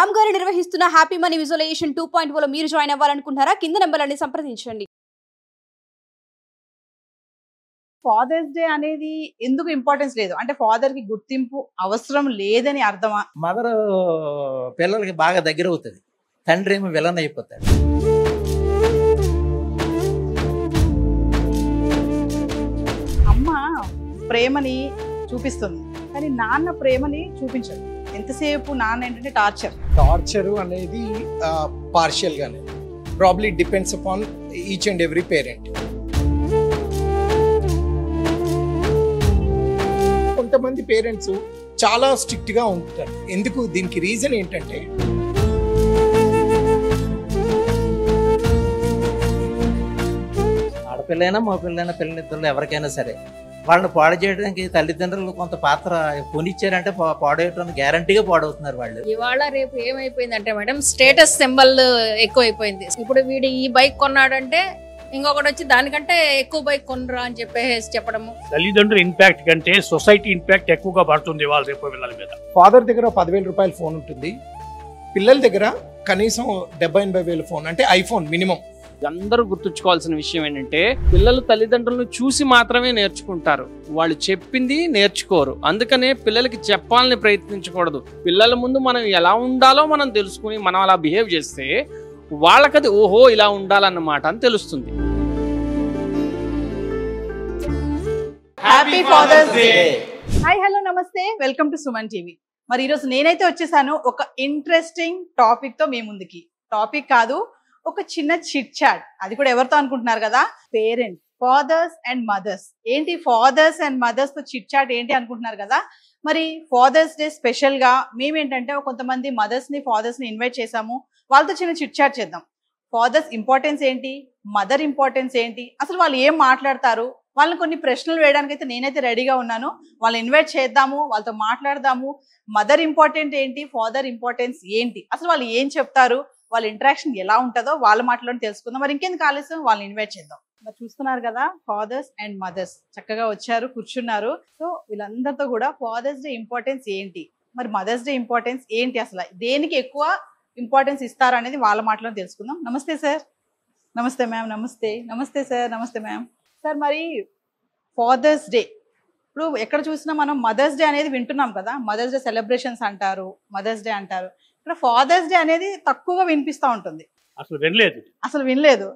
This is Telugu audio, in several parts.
రామ్ గారు నిర్వహిస్తున్న హ్యాపీ మనీ విజువలైజేషన్ 2.0 లో మీరు జాయిన్ అవ్వాలనుకుంటున్నారా? కింద నంబర్లని సంప్రదించండి. ఫాదర్స్ డే అనేది ఎందుకు ఇంపార్టెన్స్ లేదు అంటే ఫాదర్ కి గుర్తింపు అవసరం లేదని అర్థమా? మదర్ పిల్లలకి బాగా దగ్గర అవుతుంది, తండ్రి ఏమో విలన్ అయిపోతాడు. అమ్మ ప్రేమని చూపిస్తుంది కానీ నాన్న ప్రేమని చూపించదు. ఎంతసేపు నాన్న ఏంటంటే టార్చర్ అనేది పార్షియల్ గానే probably depends upon each and every parent. కొంతమంది పేరెంట్స్ చాలా స్ట్రిక్ట్ గా ఉంటారు. ఎందుకు? దీనికి రీజన్ ఏంటంటే ఆడపిల్లైనా మా పిల్లైనా పిల్లలిద్దరు ఎవరికైనా సరే వాళ్ళని పాడు చేయడానికి తల్లిదండ్రులు కొంత పాత్ర కొనిచ్చారంటే పాడేయడానికి గ్యారంటీగా పాడవుతున్నారు వాళ్ళు. ఇవాళ రేపు ఏమైపోయిందంటే మేడం స్టేటస్ సింబల్ ఎక్కువైపోయింది. ఇప్పుడు వీడు ఈ బైక్ కొన్నాడంటే ఇంకొకటి వచ్చి దానికంటే ఎక్కువ బైక్ కొనరా అని చెప్పేసి చెప్పడము. తల్లిదండ్రుల ఇంపాక్ట్ కంటే సొసైటీ ఇంపాక్ట్ ఎక్కువగా పడుతుంది వాళ్ళ రేపు పిల్లల మీద. ఫాదర్ దగ్గర 10,000 రూపాయల ఫోన్ ఉంటుంది, పిల్లల దగ్గర కనీసం 70,000-80,000 ఫోన్, అంటే ఐఫోన్ మినిమం. అందరూ గుర్తుంచుకోవాల్సిన విషయం ఏంటంటే పిల్లలు తల్లిదండ్రులను చూసి మాత్రమే నేర్చుకుంటారు, వాళ్ళు చెప్పింది నేర్చుకోరు. అందుకనే పిల్లలకి చెప్పాలని ప్రయత్నించకూడదు. పిల్లల ముందు మనం ఎలా ఉండాలో మనం తెలుసుకుని మనం అలా బిహేవ్ చేస్తే వాళ్ళకది ఓహో ఇలా ఉండాలన్నమాట అని తెలుస్తుంది. Happy father's day. Hi hello నమస్తే, వెల్కమ్ టు సుమన్ టీవీ. మరి ఈరోజు నేనైతే వచ్చేసాను ఒక ఇంట్రెస్టింగ్ టాపిక్ తో మీ ముందుకి. టాపిక్ కాదు, ఒక చిన్న చిట్ చాట్. అది కూడా ఎవరితో అనుకుంటున్నారు కదా? Parents, fathers and mothers. ఏంటి ఫాదర్స్ అండ్ మదర్స్ తో చిట్ చాట్ ఏంటి అనుకుంటున్నారు కదా? మరి ఫాదర్స్ డే స్పెషల్ గా మేమేంటంటే కొంతమంది మదర్స్ ని ఫాదర్స్ ని ఇన్వైట్ చేసాము. వాళ్ళతో చిన్న చిట్ చాట్ చేద్దాం. ఫాదర్స్ ఇంపార్టెన్స్ ఏంటి, మదర్ ఇంపార్టెన్స్ ఏంటి, అసలు వాళ్ళు ఏం మాట్లాడతారు, వాళ్ళని కొన్ని ప్రశ్నలు వేయడానికి అయితే నేనైతే రెడీగా ఉన్నాను. వాళ్ళని ఇన్వైట్ చేద్దాము, వాళ్ళతో మాట్లాడదాము. మదర్ ఇంపార్టెంట్ ఏంటి, ఫాదర్ ఇంపార్టెన్స్ ఏంటి, అసలు వాళ్ళు ఏం చెప్తారు, వాళ్ళ ఇంటరాక్షన్ ఎలా ఉంటుందో వాళ్ళ మాటలను తెలుసుకుందాం. మరి ఇంకెందుకు ఆలస్యం, వాళ్ళని ఇన్వైట్ చేద్దాం. మరి చూస్తున్నారు కదా ఫాదర్స్ అండ్ మదర్స్ చక్కగా వచ్చారు, కూర్చున్నారు. సో వీళ్ళందరితో కూడా ఫాదర్స్ డే ఇంపార్టెన్స్ ఏంటి, మరి మదర్స్ డే ఇంపార్టెన్స్ ఏంటి, అసలు దేనికి ఎక్కువ ఇంపార్టెన్స్ ఇస్తారు అనేది వాళ్ళ మాటలో తెలుసుకుందాం. నమస్తే సార్. నమస్తే మ్యామ్. నమస్తే. నమస్తే సార్. నమస్తే మ్యామ్. సార్ మరి ఫాదర్స్ డే ఇప్పుడు ఎక్కడ చూసినా మనం మదర్స్ డే అనేది వింటున్నాం కదా, మదర్స్ డే సెలబ్రేషన్స్ అంటారు, మదర్స్ డే అంటారు. ఇక్కడ ఫాదర్స్ డే అనేది తక్కువగా వినిపిస్తూ ఉంటుంది. అసలు వినలేదు.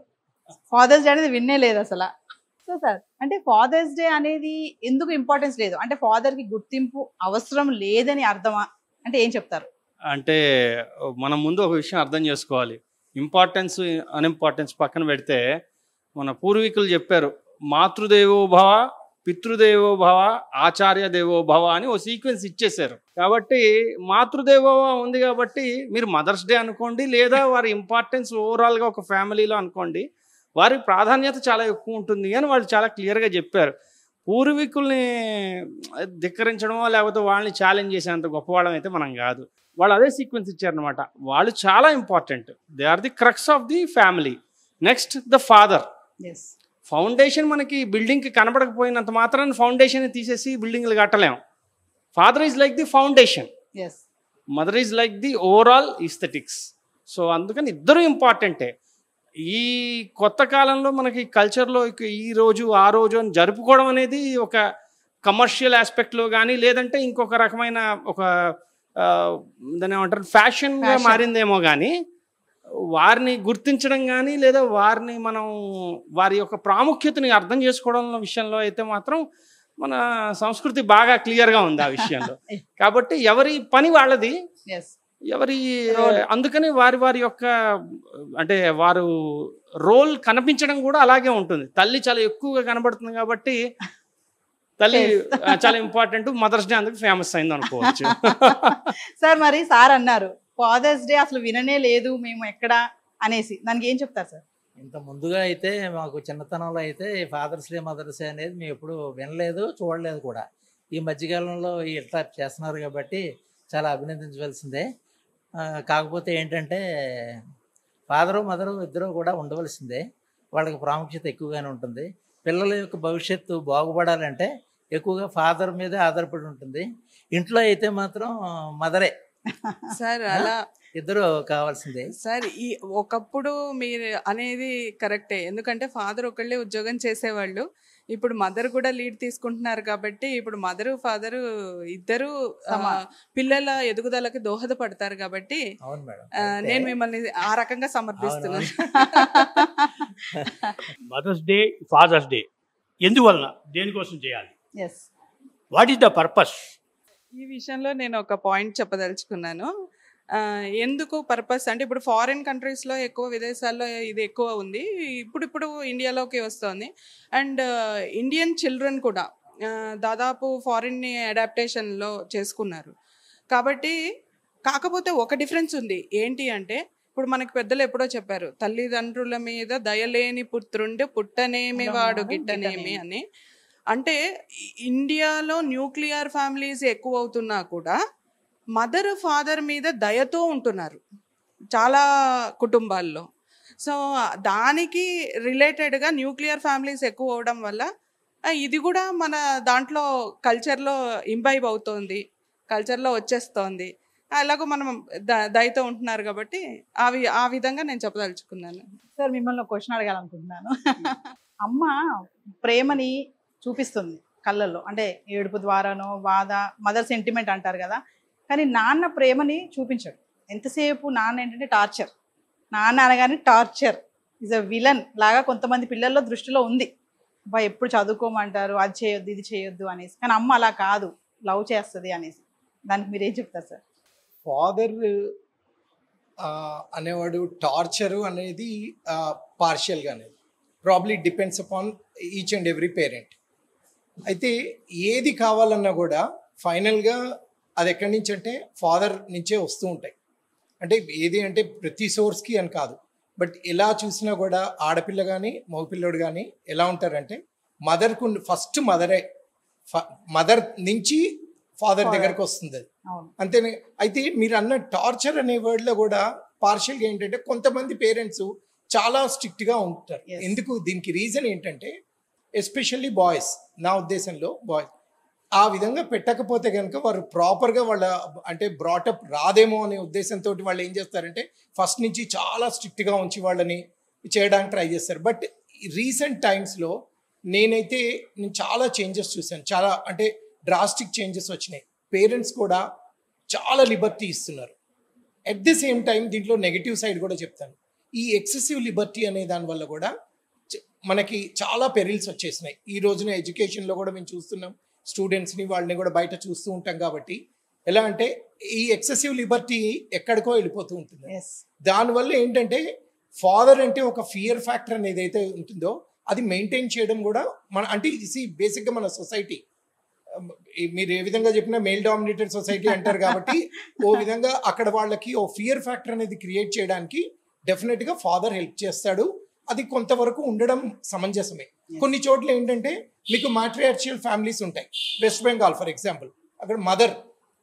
ఫాదర్స్ డే అనేది విన్నే లేదు అసలు. సో సార్ అంటే ఫాదర్స్ డే అనేది ఎందుకు ఇంపార్టెన్స్ లేదు అంటే ఫాదర్ కి గుర్తింపు అవసరం లేదని అర్థమా అంటే ఏం చెప్తారు? అంటే మనం ముందు ఒక విషయం అర్థం చేసుకోవాలి. ఇంపార్టెన్స్ అన్ఇంపార్టెన్స్ పక్కన పెడితే మన పూర్వీకులు చెప్పారు, మాతృదేవోభవ, పితృదేవోభవ, ఆచార్య దేవోభవ అని ఓ సీక్వెన్స్ ఇచ్చేశారు. కాబట్టి మాతృదేవోభవ ఉంది కాబట్టి మీరు మదర్స్ డే అనుకోండి, లేదా వారి ఇంపార్టెన్స్ ఓవరాల్గా ఒక ఫ్యామిలీలో అనుకోండి, వారి ప్రాధాన్యత చాలా ఎక్కువ ఉంటుంది అని వాళ్ళు చాలా క్లియర్గా చెప్పారు. పూర్వీకుల్ని ధిక్కరించడమో లేకపోతే వాళ్ళని ఛాలెంజ్ చేసేంత గొప్పవాళ్ళం అయితే మనం కాదు. వాళ్ళు అదే సీక్వెన్స్ ఇచ్చారనమాట. వాళ్ళు చాలా important, they are the crux of the family. Next the father. Foundation మనకి బిల్డింగ్కి కనబడకపోయినంత మాత్రాన్ని ఫౌండేషన్ తీసేసి బిల్డింగ్లు కట్టలేం. Father is like the foundation, mother is like the overall aesthetics. So అందుకని ఇద్దరు ఇంపార్టెంటే. ఈ కొత్త కాలంలో మనకి కల్చర్లో ఈ రోజు ఆ రోజు అని జరుపుకోవడం అనేది ఒక కమర్షియల్ ఆస్పెక్ట్లో కానీ లేదంటే ఇంకొక రకమైన ఒక దాన్ని ఏమంటారు ఫ్యాషన్గా మారిందేమో కానీ వారిని గుర్తించడం కానీ లేదా వారిని మనం వారి యొక్క ప్రాముఖ్యతని అర్థం చేసుకోవడం విషయంలో అయితే మాత్రం మన సంస్కృతి బాగా క్లియర్గా ఉంది ఆ విషయంలో. కాబట్టి ఎవరి పని వాళ్ళది, ఎవరి అందుకని వారి యొక్క అంటే వారు రోల్ కనిపించడం కూడా అలాగే ఉంటుంది. తల్లి చాలా ఎక్కువగా కనబడుతుంది కాబట్టి తల్లి చాలా ఇంపార్టెంట్, మదర్స్ డే అందుకు ఫేమస్ అయింది అనుకోవచ్చు. సార్ మరి సార్ అన్నారు ఫాదర్స్ డే అసలు విననే లేదు మేము ఎక్కడ అనేసి, దానికి ఏం చెప్తారు సార్? ఇంత ముందుగా అయితే మాకు చిన్నతనంలో అయితే ఫాదర్స్ డే మదర్స్ డే అనేది మేము ఎప్పుడు వినలేదు, చూడలేదు కూడా. ఈ మధ్యకాలంలో ఇట్లా చేస్తున్నారు కాబట్టి చాలా అభినందించవలసిందే. కాకపోతే ఏంటంటే ఫాదరు మదరు ఇద్దరు కూడా ఉండవలసిందే, వాళ్ళకి ప్రాముఖ్యత ఎక్కువగానే ఉంటుంది. పిల్లల యొక్క భవిష్యత్తు బాగుపడాలంటే ఎక్కువగా ఫాదర్ మీదే ఆధారపడి ఉంటుంది. ఇంట్లో అయితే మాత్రం మదరే. సార్ అలా ఇద్దరు కావాల్సిందే. సార్ ఒకప్పుడు మీరు అనేది కరెక్టే, ఎందుకంటే ఫాదర్ ఒకళ్ళే ఉద్యోగం చేసేవాళ్ళు. ఇప్పుడు మదర్ కూడా లీడ్ తీసుకుంటున్నారు కాబట్టి ఇప్పుడు మదరు ఫాదరు ఇద్దరు పిల్లల ఎదుగుదలకి దోహదపడతారు కాబట్టి అవును మేడం. నేను మిమ్మల్ని ఆ రకంగా సమర్థిస్తున్నాను. మదర్స్ డే, ఫాదర్స్ డే ఎందువలన, దేనికోసం చేయాలి, yes, what is the purpose? ఈ విషయంలో నేను ఒక పాయింట్ చెప్పదలుచుకున్నాను. ఎందుకు పర్పస్ అంటే ఇప్పుడు ఫారిన్ కంట్రీస్లో ఎక్కువ, విదేశాల్లో ఇది ఎక్కువ ఉంది, ఇప్పుడు ఇండియాలోకి వస్తుంది. అండ్ ఇండియన్ చిల్డ్రన్ కూడా దాదాపు ఫారిన్ని అడాప్టేషన్లో చేసుకున్నారు కాబట్టి. కాకపోతే ఒక డిఫరెన్స్ ఉంది, ఏంటి అంటే ఇప్పుడు మనకి పెద్దలు ఎప్పుడో చెప్పారు, తల్లిదండ్రుల మీద దయలేని పుత్రుండి పుట్టనేమి వాడు గిట్టనేమి అని. అంటే ఇండియాలో న్యూక్లియర్ ఫ్యామిలీస్ ఎక్కువ అవుతున్నా కూడా మదర్ ఫాదర్ మీద దయతో ఉంటున్నారు చాలా కుటుంబాల్లో. సో దానికి రిలేటెడ్గా న్యూక్లియర్ ఫ్యామిలీస్ ఎక్కువ అవడం వల్ల ఇది కూడా మన దాంట్లో కల్చర్లో ఇంబైబ్ అవుతోంది, కల్చర్లో వచ్చేస్తోంది. అలాగో మనం దయతో ఉంటున్నారు కాబట్టి ఆ విధంగా నేను చెప్పదలుచుకున్నాను. సార్ మిమ్మల్ని ఒక క్వశ్చన్ అడగాలనుకుంటున్నాను. అమ్మ ప్రేమని చూపిస్తుంది కళ్ళల్లో, అంటే ఏడుపు ద్వారానో బాధ, మదర్ సెంటిమెంట్ అంటారు కదా, కానీ నాన్న ప్రేమని చూపించాడు. ఎంతసేపు నాన్న ఏంటంటే టార్చర్, నాన్న అనగానే టార్చర్, ఈజ్ అ విలన్ లాగా కొంతమంది పిల్లల్లో దృష్టిలో ఉంది. అబ్బా ఎప్పుడు చదువుకోమంటారు, అది చేయొద్దు ఇది చేయొద్దు అనేసి, కానీ అమ్మ అలా కాదు, లవ్ చేస్తుంది అనేసి. దానికి మీరు ఏం చెప్తారు సార్? ఫాదర్ అనేవాడు టార్చరు అనేది పార్షియల్గా అనేది probably depends upon each and every parent. అయితే ఏది కావాలన్నా కూడా ఫైనల్గా అది ఎక్కడి నుంచి అంటే ఫాదర్ నుంచే వస్తూ ఉంటాయి. అంటే ఏది అంటే ప్రతి సోర్స్కి అని కాదు, బట్ ఎలా చూసినా కూడా ఆడపిల్ల కానీ మగపిల్లడు కానీ ఎలా ఉంటారంటే మదర్కు ఫస్ట్ మదర్ నుంచి ఫాదర్ దగ్గరకు వస్తుంది అది అంతేనే. అయితే మీరు అన్న టార్చర్ అనే వర్డ్లో కూడా పార్షియల్గా ఏంటంటే కొంతమంది పేరెంట్స్ చాలా స్ట్రిక్ట్గా ఉంటారు. ఎందుకు దీనికి రీజన్ ఏంటంటే ఎస్పెషల్లీ బాయ్స్, నా ఉద్దేశంలో బాయ్స్ ఆ విధంగా పెట్టకపోతే కనుక వారు ప్రాపర్గా వాళ్ళ అంటే బ్రాటప్ రాదేమో అనే ఉద్దేశంతో వాళ్ళు ఏం చేస్తారంటే ఫస్ట్ నుంచి చాలా స్ట్రిక్ట్గా ఉంచి వాళ్ళని చేయడానికి ట్రై చేస్తారు. బట్ రీసెంట్ టైమ్స్లో నేను చాలా చేంజెస్ చూశాను, చాలా అంటే డ్రాస్టిక్ చేంజెస్ వచ్చినాయి. పేరెంట్స్ కూడా చాలా లిబర్టీ ఇస్తున్నారు. అట్ ది సేమ్ టైం దీంట్లో నెగిటివ్ సైడ్ కూడా చెప్తాను. ఈ ఎక్సెసివ్ లిబర్టీ అనే దానివల్ల కూడా మనకి చాలా పెరిల్స్ వచ్చేసినాయి. ఈ రోజున ఎడ్యుకేషన్లో కూడా మేము చూస్తున్నాం, స్టూడెంట్స్ని వాళ్ళని కూడా బయట చూస్తూ ఉంటాం. కాబట్టి ఎలా అంటే ఈ ఎక్సెసివ్ లిబర్టీ ఎక్కడికో వెళ్ళిపోతూ ఉంటుంది. దానివల్ల ఏంటంటే ఫాదర్ అంటే ఒక ఫియర్ ఫ్యాక్టర్ అనేది ఏదైతే ఉంటుందో అది మెయింటైన్ చేయడం కూడా మన అంటే బేసిక్గా మన సొసైటీ మీరు ఏ విధంగా చెప్పినా మెయిల్ డామినేటెడ్ సొసైటీ అంటారు కాబట్టి ఓ విధంగా అక్కడ వాళ్ళకి ఓ ఫియర్ ఫ్యాక్టర్ అనేది క్రియేట్ చేయడానికి డెఫినెట్గా ఫాదర్ హెల్ప్ చేస్తాడు. అది కొంతవరకు ఉండడం సమంజసమే. కొన్ని చోట్ల ఏంటంటే మీకు మాట్రియార్చియల్ ఫ్యామిలీస్ ఉంటాయి. వెస్ట్ బెంగాల్ ఫర్ ఎగ్జాంపుల్,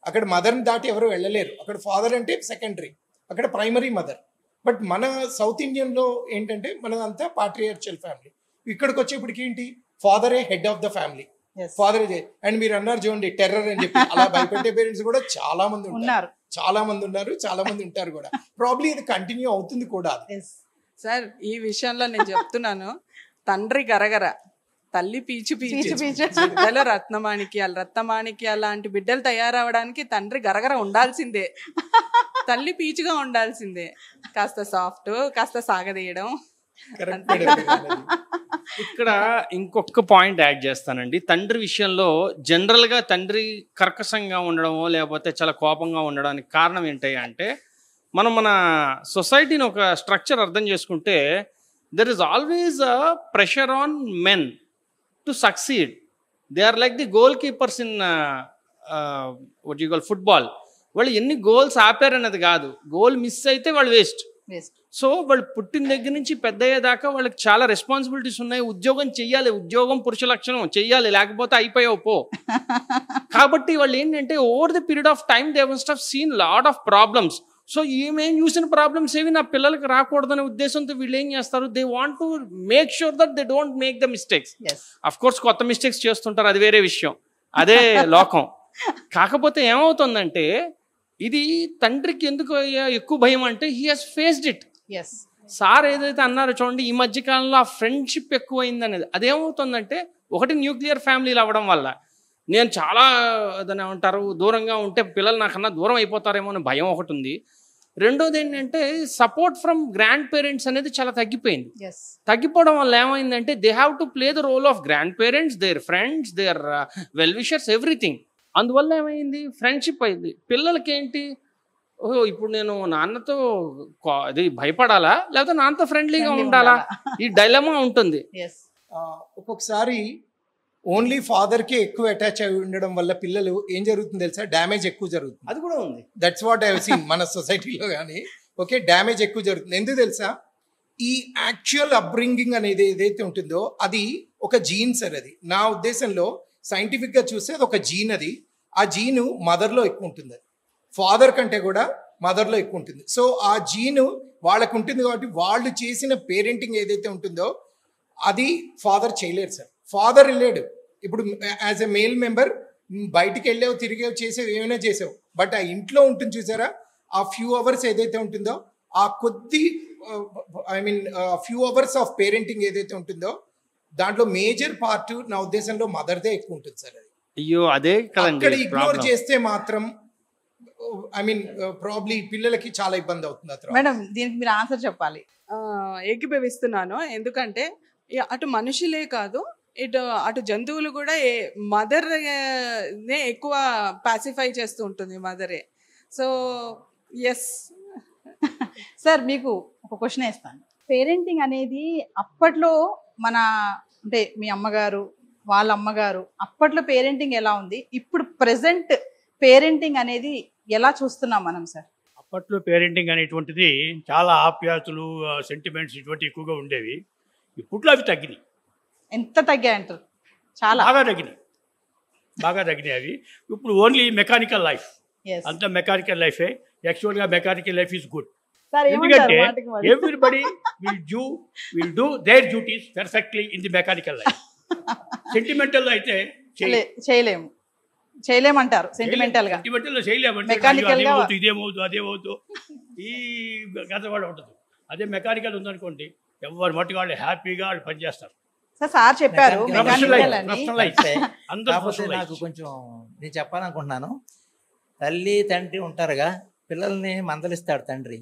అక్కడ మదర్ని దాటి ఎవరు వెళ్ళలేరు. అక్కడ ఫాదర్ అంటే సెకండరీ, అక్కడ ప్రైమరీ మదర్. బట్ మన సౌత్ ఇండియన్లో ఏంటంటే మనదంతా పాట్రియార్చియల్ ఫ్యామిలీ. ఇక్కడికి వచ్చేప్పటికి ఏంటి ఫాదరే హెడ్ ఆఫ్ ద ఫ్యామిలీ, ఫాదరే. అండ్ మీరు అన్నారు చూడండి టెర్రర్ అని చెప్పి, అలా భయపెట్టే పేరెంట్స్ కూడా చాలా మంది ఉన్నారు, చాలా మంది ఉంటారు కూడా. ప్రాబ్లీ ఇది కంటిన్యూ అవుతుంది కూడా. సార్ ఈ విషయంలో నేను చెప్తున్నాను, తండ్రి గరగర, తల్లి పీచు బిడ్డలు రత్నమాణిక్యాలు లాంటి బిడ్డలు తయారవడానికి తండ్రి గరగర ఉండాల్సిందే, తల్లి పీచుగా ఉండాల్సిందే. కాస్త సాఫ్ట్, కాస్త సాగదీయడం. ఇక్కడ ఇంకొక పాయింట్ యాడ్ చేస్తానండి. తండ్రి విషయంలో జనరల్గా తండ్రి కర్కశంగా ఉండడమో లేకపోతే చాలా కోపంగా ఉండడానికి కారణం ఏంటి అంటే మన సొసైటీని ఒక స్ట్రక్చర్ అర్థం చేసుకుంటే there is always a pressure on men to succeed. They are like the goalkeepers in what you call football. వాళ్ళు ఎన్ని గోల్స్ ఆపారన్నది కాదు, గోల్ మిస్ అయితే వాళ్ళు వేస్ట్. సో వాళ్ళు పుట్టిన దగ్గర నుంచి పెద్ద అయ్యేదాకా వాళ్ళకి చాలా రెస్పాన్సిబిలిటీస్ ఉన్నాయి. ఉద్యోగం చెయ్యాలి, ఉద్యోగం పురుష లక్షణం చెయ్యాలి, లేకపోతే అయిపోయావు పో. కాబట్టి వాళ్ళు ఏంటంటే over the period of time they must have seen lot of problems. So ఏమేం చూసిన ప్రాబ్లమ్స్ ఏవి నా పిల్లలకి రాకూడదనే ఉద్దేశంతో వీళ్ళు ఏం చేస్తారు, they want to make sure that they don't make the mistakes. Of course కొత్త మిస్టేక్స్ చేస్తుంటారు, అది వేరే విషయం, అదే లోకం. కాకపోతే ఏమవుతుందంటే ఇది తండ్రికి ఎందుకు ఎక్కువ భయం అంటే he has faced it. Yes. Sir ఏదైతే అన్నారో చూడండి, ఈ మధ్య కాలంలో ఆ ఫ్రెండ్షిప్ ఎక్కువైంది అనేది. అదేమవుతుందంటే ఒకటి న్యూక్లియర్ ఫ్యామిలీలు అవ్వడం వల్ల నేను చాలా దాన్ని ఏమంటారు దూరంగా ఉంటే పిల్లలు నాకన్నా దూరం అయిపోతారేమో అని భయం ఒకటి ఉంది. రెండోది ఏంటంటే సపోర్ట్ ఫ్రమ్ గ్రాండ్ పేరెంట్స్ అనేది చాలా తగ్గిపోయింది. ఎస్. తగ్గిపోవడం వల్ల ఏమైందంటే they have to play the role of grandparents, their friends, their well wishers, everything. అందువల్ల ఏమైంది, ఫ్రెండ్షిప్ అయింది. పిల్లలకి ఏంటి, ఓహో ఇప్పుడు నేను నాన్నతో అది భయపడాలా లేకపోతే నాన్నతో ఫ్రెండ్లీగా ఉండాలా, ఈ డైలమా ఉంటుంది. ఎస్. ఒక్కొక్కసారి ఓన్లీ ఫాదర్కే ఎక్కువ అటాచ్ అయి ఉండడం వల్ల పిల్లలు ఏం జరుగుతుంది తెలుసా, డ్యామేజ్ ఎక్కువ జరుగుతుంది. అది కూడా ఉంది. That's what I have seen మన సొసైటీలో. కానీ ఓకే, డ్యామేజ్ ఎక్కువ జరుగుతుంది. ఎందుకు తెలుసా, ఈ యాక్చువల్ అప్బ్రింగింగ్ అనేది ఏదైతే ఉంటుందో అది ఒక జీన్ సార్. అది నా ఉద్దేశంలో సైంటిఫిక్గా చూస్తే అది ఒక జీన్. అది ఆ జీను మదర్లో ఎక్కువ ఉంటుంది, అది ఫాదర్ కంటే కూడా మదర్లో ఎక్కువ ఉంటుంది. సో ఆ జీను వాళ్ళకు ఉంటుంది కాబట్టి వాళ్ళు చేసిన పేరెంటింగ్ ఏదైతే ఉంటుందో అది ఫాదర్ చేయలేరు సార్. ఫాదర్ వెళ్ళాడు, ఇప్పుడు యాజ్ ఎ మేల్ మెంబర్ బయటికి వెళ్ళావు, తిరిగావు, చేసావు, ఏమైనా చేసావు, బట్ ఆ ఇంట్లో ఉంటుంది చూసారా, ఆ ఫ్యూ అవర్స్ ఏదైతే ఉంటుందో, ఆ కొద్ది ఫ్యూ అవర్స్ ఆఫ్ పేరెంటింగ్ ఏదైతే ఉంటుందో దాంట్లో మేజర్ పార్ట్ నా ఉద్దేశంలో మదర్దే ఎక్కువ ఉంటుంది సార్. అది అయ్యో అదే కదండి అక్కడ ఇగ్నోర్ చేస్తే మాత్రం ప్రాబ్లీ పిల్లలకి చాలా ఇబ్బంది అవుతుంది. అతను మేడం దీనికి మీరు ఆన్సర్ చెప్పాలి. ఏకీభవిస్తున్నాను. ఎందుకంటే అటు మనుషులే కాదు, అటు జంతువులు కూడా మదర్ నే ఎక్కువ పాసిఫై చేస్తూ ఉంటుంది మదరే. సో ఎస్ సార్ మీకు ఒక క్వశ్చన్ వేస్తాను. పేరెంటింగ్ అనేది అప్పట్లో మన అంటే మీ అమ్మగారు వాళ్ళ అమ్మగారు అప్పట్లో పేరెంటింగ్ ఎలా ఉంది, ఇప్పుడు ప్రెసెంట్ పేరెంటింగ్ అనేది ఎలా చూస్తున్నాం మనం సార్? అప్పట్లో పేరెంటింగ్ అనేటువంటిది చాలా ఆప్యాయతలు, సెంటిమెంట్స్ ఇటువంటి ఎక్కువగా ఉండేవి. ఇప్పట్లో అవి తగ్గినాయి. ఎంత తగ్గాయంటారు? చాలా బాగా తగ్గినాయి అవి. ఇప్పుడు ఓన్లీ మెకానికల్ లైఫ్, అంత మెకానికల్ లైఫే. యాక్చువల్గా మెకానికల్ లైఫ్ ఈజ్ గుడ్. ఎందుకంటే everybody will do there duties perfectly in the mechanical life. Sentimental అయితే చేయలేమంటారు. సెంటిమెంటల్ గా చేయలేమంటే ఇదేమవుతుంది అదేమవుతూ ఈ గత వాళ్ళు ఉంటుంది. అదే మెకానికల్ ఉందనుకోండి, ఎవరు మట్టుకు వాళ్ళు హ్యాపీగా వాళ్ళు పనిచేస్తారు. సార్ చెప్పారు నాకు కొంచెం నేను చెప్పాలనుకుంటున్నాను. తల్లి తండ్రి ఉంటారుగా, పిల్లల్ని మందలిస్తాడు తండ్రి.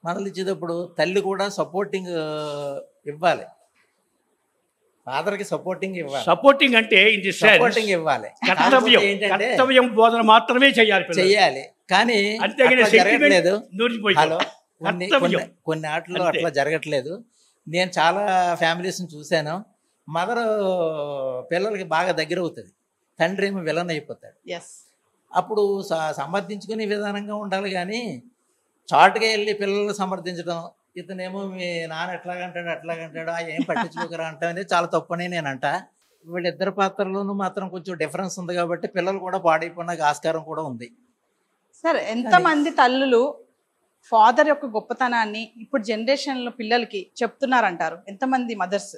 మందలిచ్చేటప్పుడు తల్లి కూడా సపోర్టింగ్ ఇవ్వాలి, ఫాదర్కి సపోర్టింగ్ ఇవ్వాలి. సపోర్టింగ్ అంటే సపోర్టింగ్ ఇవ్వాలి. కర్తవ్యం బోధన మాత్రమే చేయాలి. కానీ జరగట్లేదు. హలో, కొన్ని ఆటల్లో అట్లా జరగట్లేదు. నేను చాలా ఫ్యామిలీస్ని చూశాను. మదర్ పిల్లలకి బాగా దగ్గర అవుతుంది, తండ్రి ఏమో విలన్ అయిపోతాడు. అప్పుడు సమర్థించుకునే విధానంగా ఉండాలి. కానీ చాటుగా వెళ్ళి పిల్లల్ని సమర్థించడం, ఇతనేమో మీ నాన్న ఎట్లాగంటాడు అట్లాగంటాడు, ఏం పట్టించుకోకరా అంటాం అనేది చాలా తప్పని నేను అంట. వీళ్ళిద్దరు పాత్రలోనూ మాత్రం కొంచెం డిఫరెన్స్ ఉంది కాబట్టి పిల్లలు కూడా పాడైపోయినాక ఆస్కారం కూడా ఉంది. సార్ ఎంతమంది తల్లులు ఫాదర్ యొక్క గొప్పతనాన్ని ఇప్పుడు జనరేషన్లో పిల్లలకి చెప్తున్నారంటారు? ఎంతమంది మదర్స్?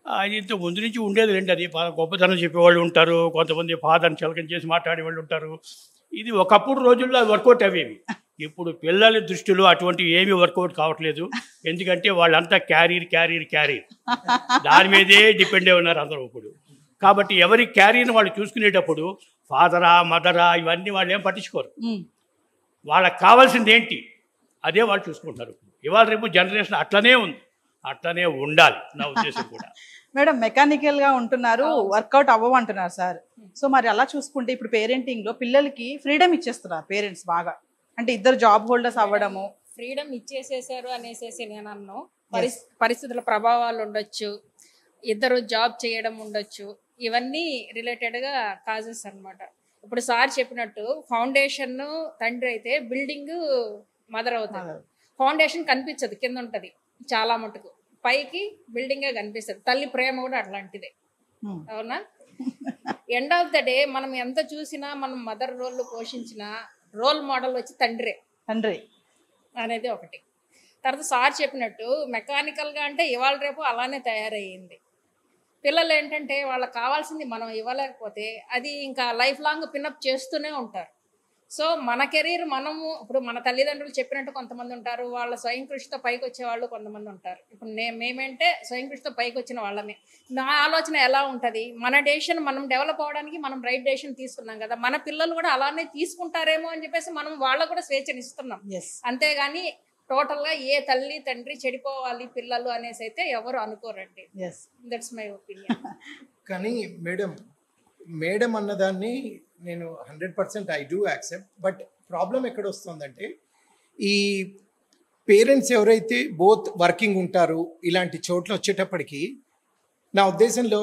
అది ఇంత ముందు నుంచి ఉండేది రండి. అది గొప్పతనం చెప్పేవాళ్ళు ఉంటారు, కొంతమంది ఫాదర్ని చలకం చేసి మాట్లాడే వాళ్ళు ఉంటారు. ఇది ఒకప్పుడు రోజుల్లో వర్కౌట్ అవేవి. ఇప్పుడు పిల్లల దృష్టిలో అటువంటి ఏమీ వర్కౌట్ కావట్లేదు. ఎందుకంటే వాళ్ళంతా క్యారీర్ దాని మీదే డిపెండ్ అయి ఉన్నారు అందరూ ఇప్పుడు. కాబట్టి ఎవరి క్యారీర్ని వాళ్ళు చూసుకునేటప్పుడు ఫాదరా మదరా ఇవన్నీ వాళ్ళు ఏం పట్టించుకోరు. వాళ్ళకి కావాల్సింది ఏంటి అదే వాళ్ళు చూసుకుంటారు. ఇవాళ రేపు జనరేషన్ అట్లనే ఉంది, అట్లనే ఉండాలి నా ఉద్దేశం కూడా. మేడం మెకానికల్ గా ఉంటున్నారు, వర్కౌట్ అవ్వమంటున్నారు సార్. సో మరి అలా చూసుకుంటే ఇప్పుడు పేరెంటింగ్ లో పిల్లలకి ఫ్రీడమ్ ఇచ్చేస్తున్నారు పేరెంట్స్ బాగా. అంటే ఇద్దరు జాబ్ హోల్డర్స్ అవ్వడము, ఫ్రీడమ్ ఇచ్చేసేసారు అనేసి నేను అన్నాను. పరిస్థితుల ప్రభావాలు ఉండొచ్చు, ఇద్దరు జాబ్ చేయడం ఉండొచ్చు, ఇవన్నీ రిలేటెడ్గా కాజెస్ అన్నమాట. ఇప్పుడు సార్ చెప్పినట్టు ఫౌండేషన్ తండ్రి అయితే బిల్డింగ్ మదర్ అవుతుంది. ఫౌండేషన్ కనిపించదు, కింద ఉంటుంది చాలా మటుకు, పైకి బిల్డింగే కనిపిస్తుంది. తల్లి ప్రేమ కూడా అట్లాంటిదే, అవునా? ఎండ్ ఆఫ్ ద డే మనం ఎంత చూసినా, మనం మదర్ రోల్ పోషించిన రోల్ మోడల్ వచ్చి తండ్రి అనేది ఒకటి. తర్వాత సార్ చెప్పినట్టు మెకానికల్గా అంటే ఇవాళ రేపు అలానే తయారయ్యింది. పిల్లలు ఏంటంటే వాళ్ళకి కావాల్సింది మనం ఇవ్వలేకపోతే అది ఇంకా లైఫ్ లాంగ్ పిన్అప్ చేస్తూనే ఉంటారు. సో మన కెరీర్ మనము ఇప్పుడు మన తల్లిదండ్రులు చెప్పినట్టు కొంతమంది ఉంటారు, వాళ్ళ స్వయం కృషితో పైకి వచ్చే వాళ్ళు కొంతమంది ఉంటారు. ఇప్పుడు మేమంటే స్వయం కృషితో పైకి వచ్చిన వాళ్ళమే. నా ఆలోచన ఎలా ఉంటుంది, మన డెసిషన్ మనం డెవలప్ అవ్వడానికి మనం రైట్ డెసిషన్ తీసుకున్నాం కదా, మన పిల్లలు కూడా అలానే తీసుకుంటారేమో అని చెప్పేసి మనం వాళ్ళకు కూడా స్వేచ్ఛని ఇస్తున్నాం. అంతేగాని టోటల్గా ఏ తల్లి తండ్రి చెడిపోవాలి పిల్లలు అనేసి అయితే ఎవరు అనుకోరండి. That's my opinion. కానీ మేడం అన్నదాన్ని నేను 100% I do accept. But problem ఎక్కడ వస్తుందంటే, ఈ పేరెంట్స్ ఎవరైతే బోత్ వర్కింగ్ ఉంటారు ఇలాంటి చోట్ల వచ్చేటప్పటికి, నా ఉద్దేశంలో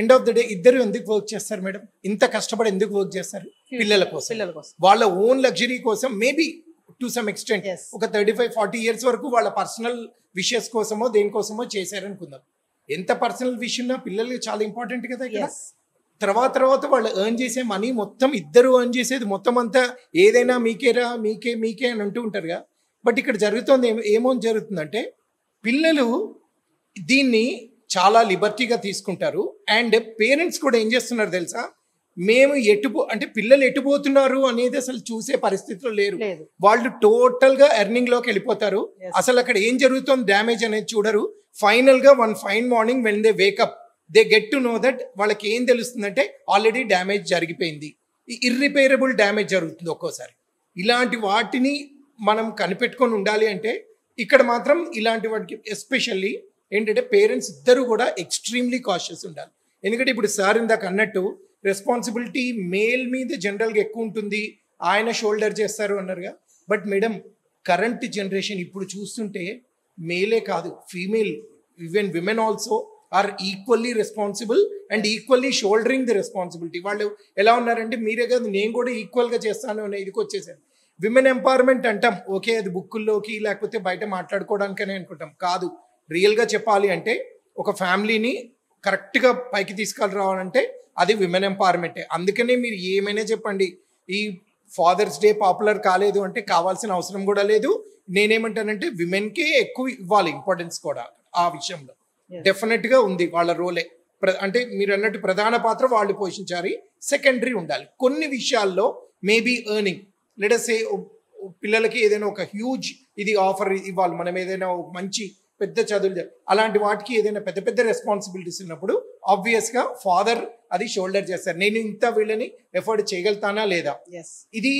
ఎండ్ ఆఫ్ ద డే ఇద్దరు ఎందుకు వర్క్ చేస్తారు మేడం? ఇంత కష్టపడి ఎందుకు వర్క్ చేస్తారు? పిల్లల కోసం, వాళ్ళ ఓన్ లగ్జరీ కోసం. మేబీ టు సమ్ ఎక్స్టెంట్ ఒక 35-40 ఇయర్స్ వరకు వాళ్ళ పర్సనల్ విషయస్ కోసమో దేనికోసమో చేశారనుకుందాం. ఎంత పర్సనల్ విషయం ఉన్నా పిల్లలకి చాలా ఇంపార్టెంట్ కదా ఇక్కడ. తర్వాత వాళ్ళు ఎర్న్ చేసే మనీ మొత్తం, ఇద్దరు ఎర్న్ చేసేది మొత్తం అంతా ఏదైనా మీకేరా మీకే అని అంటూ ఉంటారుగా. బట్ ఇక్కడ జరుగుతుంది ఏమో జరుగుతుందంటే, పిల్లలు దీన్ని చాలా లిబర్టీగా తీసుకుంటారు. అండ్ పేరెంట్స్ కూడా ఏం చేస్తున్నారు తెలుసా, మేము అంటే పిల్లలు ఎటుపోతున్నారు అనేది అసలు చూసే పరిస్థితిలో లేరు. వాళ్ళు టోటల్గా ఎర్నింగ్లోకి వెళ్ళిపోతారు. అసలు అక్కడ ఏం జరుగుతుంది డ్యామేజ్ అనేది చూడరు. ఫైనల్గా one fine morning when they wake up they get to know that వాళ్ళకి ఏం తెలుస్తుందంటే ఆల్రెడీ డ్యామేజ్ జరిగిపోయింది, ఇర్రిపేరబుల్ డ్యామేజ్ జరుగుతుంది ఒక్కోసారి. ఇలాంటి వాటిని మనం కనిపెట్టుకొని ఉండాలి అంటే ఇక్కడ మాత్రం ఇలాంటి వాటికి ఎస్పెషల్లీ ఏంటంటే పేరెంట్స్ ఇద్దరు కూడా ఎక్స్ట్రీమ్లీ కాషియస్ ఉండాలి. ఎందుకంటే ఇప్పుడు సార్ ఇందాక అన్నట్టు రెస్పాన్సిబిలిటీ మేల్ మీద జనరల్గా ఎక్కువ ఉంటుంది, ఆయన షోల్డర్ చేస్తారు అన్నారుగా. బట్ మేడం కరెంట్ జనరేషన్ ఇప్పుడు చూస్తుంటే మేలే కాదు, female even women also are equally responsible and equally soldering the responsibility. వాళ్ళు ఎలా ఉన్నారంటే, మీరే కాదు నేను కూడా ఈక్వల్గా చేస్తాను అనే ఇదికి వచ్చేసారు. విమెన్ ఎంపవర్మెంట్ అంటాం, ఓకే అది బుక్కుల్లోకి లేకపోతే బయట మాట్లాడుకోవడానికనే అనుకుంటాం. కాదు, రియల్గా చెప్పాలి అంటే ఒక ఫ్యామిలీని కరెక్ట్గా పైకి తీసుకెళ్ళరావాలంటే అది విమెన్ ఎంపవర్మెంటే. అందుకనే మీరు ఏమైనా చెప్పండి, ఈ ఫాదర్స్ డే పాపులర్ కాలేదు అంటే కావాల్సిన అవసరం కూడా లేదు. నేనేమంటానంటే విమెన్కే ఎక్కువ ఇవ్వాలి ఇంపార్టెన్స్ కూడా ఆ విషయంలో. డెఫినెట్ గా ఉంది, వాళ్ళ రోలే. అంటే మీరు అన్నట్టు ప్రధాన పాత్ర వాళ్ళు పోషించాలి, సెకండరీ ఉండాలి. కొన్ని విషయాల్లో మేబీ ఎర్నింగ్, లెట్ us సే పిల్లలకి ఏదైనా ఒక హ్యూజ్ ఇది ఆఫర్ ఇవ్వాలి, మనం ఏదైనా మంచి పెద్ద చదువులు అలాంటి వాటికి ఏదైనా పెద్ద రెస్పాన్సిబిలిటీస్ ఉన్నప్పుడు ఆబ్వియస్ గా ఫాదర్ అది షోల్డర్ చేస్తారు. నేను ఇంత వీళ్ళని ఎఫర్ట్ చేయగలుగుతానా లేదా, ఇది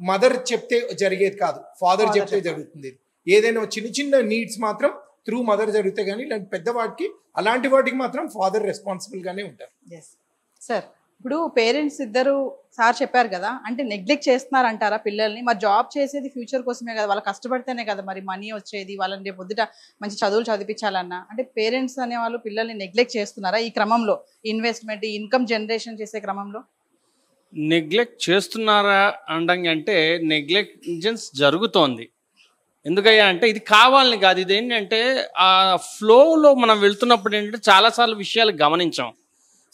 మదర్ చెప్తే జరిగేది కాదు, ఫాదర్ చెప్తే జరుగుతుంది. ఏదైనా చిన్న నీడ్స్ మాత్రం త్రూ మదర్ జరుగుతాయి, కానీ ఇలాంటి పెద్ద వాటికి అలాంటి వాటికి మాత్రం ఫాదర్ రెస్పాన్సిబుల్ గానే ఉంటారు. సార్ ఇప్పుడు పేరెంట్స్ ఇద్దరు సార్ చెప్పారు కదా, అంటే నెగ్లెక్ట్ చేస్తున్నారు అంటారా పిల్లల్ని? మరి జాబ్ చేసేది ఫ్యూచర్ కోసమే కదా, వాళ్ళు కష్టపడితేనే కదా మరి మనీ వచ్చేది, వాళ్ళని రేపు పొద్దుట మంచి చదువులు చదివించాలన్నా. అంటే పేరెంట్స్ అనేవాళ్ళు పిల్లల్ని నెగ్లెక్ట్ చేస్తున్నారా ఈ క్రమంలో, ఇన్వెస్ట్మెంట్ ఇన్కమ్ జనరేషన్ చేసే క్రమంలో? నెగ్లెక్ట్ చేస్తున్నారా అంటే నెగ్లెక్టెన్స్ జరుగుతోంది. ఎందుకయ్యా అంటే ఇది కావాలని కాదు, ఇది ఏంటంటే ఆ ఫ్లోలో మనం వెళ్తున్నప్పుడు ఏంటంటే చాలాసార్లు విషయాలు గమనించాం.